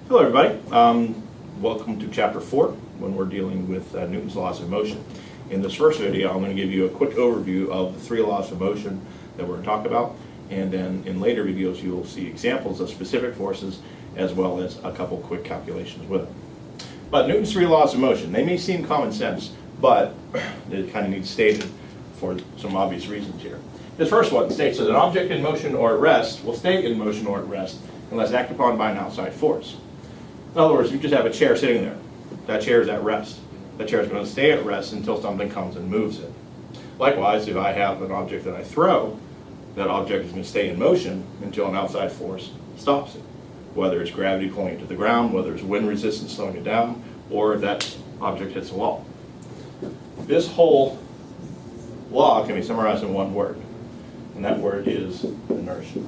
Hello everybody, welcome to chapter 4 when we're dealing with Newton's laws of motion. In this first video I'm going to give you a quick overview of the 3 laws of motion that we're going to talk about, and then in later videos you'll see examples of specific forces as well as a couple quick calculations with them. But Newton's 3 laws of motion, they may seem common sense, but they kind of need stated for some obvious reasons here. This first one states that an object in motion or at rest will stay in motion or at rest unless acted upon by an outside force. In other words, you just have a chair sitting there. That chair is at rest. That chair is going to stay at rest until something comes and moves it. Likewise, if I have an object that I throw, that object is going to stay in motion until an outside force stops it. Whether it's gravity pulling it to the ground, whether it's wind resistance slowing it down, or if that object hits a wall. This whole law can be summarized in one word, and that word is inertia.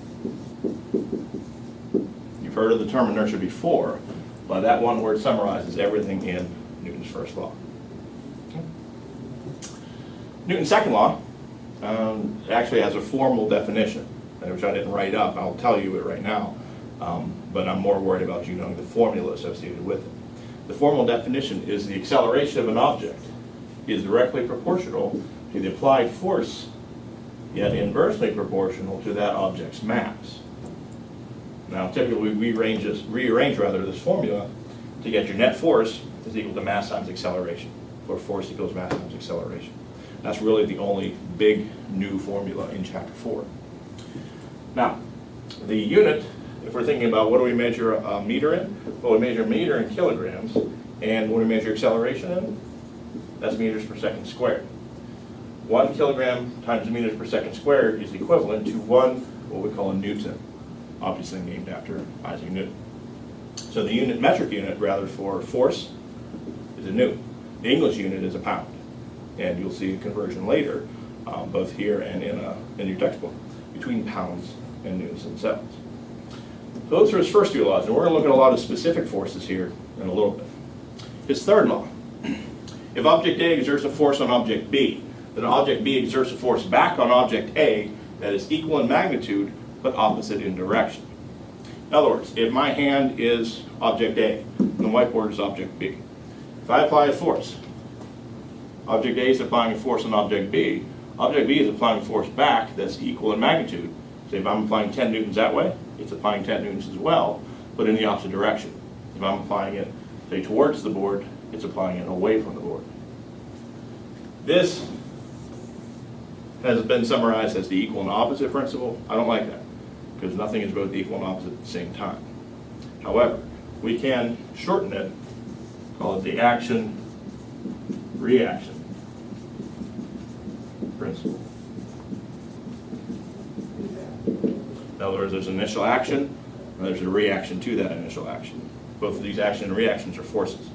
You've heard of the term inertia before, but that one word summarizes everything in Newton's first law. Okay. Newton's second law actually has a formal definition, which I didn't write up. I'll tell you it right now, but I'm more worried about you knowing the formula associated with it. The formal definition is the acceleration of an object is directly proportional to the applied force, yet inversely proportional to that object's mass. Now, typically we rearrange this formula to get your net force is equal to mass times acceleration, or force equals mass times acceleration. That's really the only big new formula in chapter 4. Now, the unit, if we're thinking about what do we measure a meter in, well, we measure a meter in kilograms, and what do we measure acceleration in? That's meters per second squared. 1 kilogram times meters per second squared is equivalent to what we call a Newton, obviously named after Isaac Newton. So the metric unit, rather, for force is a Newton. The English unit is a pound. And you'll see a conversion later, both here and in your textbook, between pounds and newtons themselves. So those are his first 2 laws, and we're going to look at a lot of specific forces here in a little bit. His third law: if object A exerts a force on object B, then object B exerts a force back on object A that is equal in magnitude but opposite in direction. In other words, if my hand is object A and the whiteboard is object B, if I apply a force, object A is applying a force on object B is applying a force back that's equal in magnitude. So if I'm applying 10 newtons that way, it's applying 10 newtons as well, but in the opposite direction. If I'm applying it, say, towards the board, it's applying it away from the board. This has been summarized as the equal and opposite principle. I don't like that, because nothing is both equal and opposite at the same time. However, we can shorten it, call it the action-reaction principle. In other words, there's an initial action, and there's a reaction to that initial action. Both of these action and reactions are forces.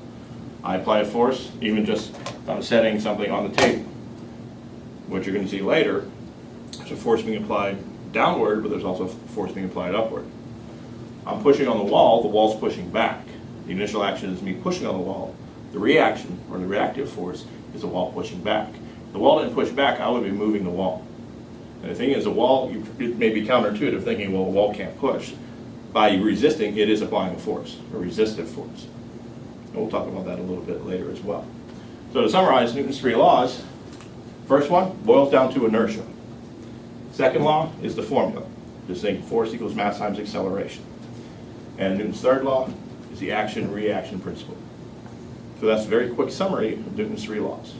I apply a force, even just if I'm setting something on the table. What you're going to see later, there's a force being applied downward, but there's also a force being applied upward. I'm pushing on the wall's pushing back. The initial action is me pushing on the wall. The reaction, or the reactive force, is the wall pushing back. If the wall didn't push back, I would be moving the wall. And the thing is, the wall, it may be counterintuitive thinking, well, the wall can't push. By resisting, it is applying a force, a resistive force. And we'll talk about that a little bit later as well. So to summarize Newton's 3 laws, first one boils down to inertia. Second law is the formula, just saying force equals mass times acceleration. And Newton's third law is the action-reaction principle. So that's a very quick summary of Newton's 3 laws.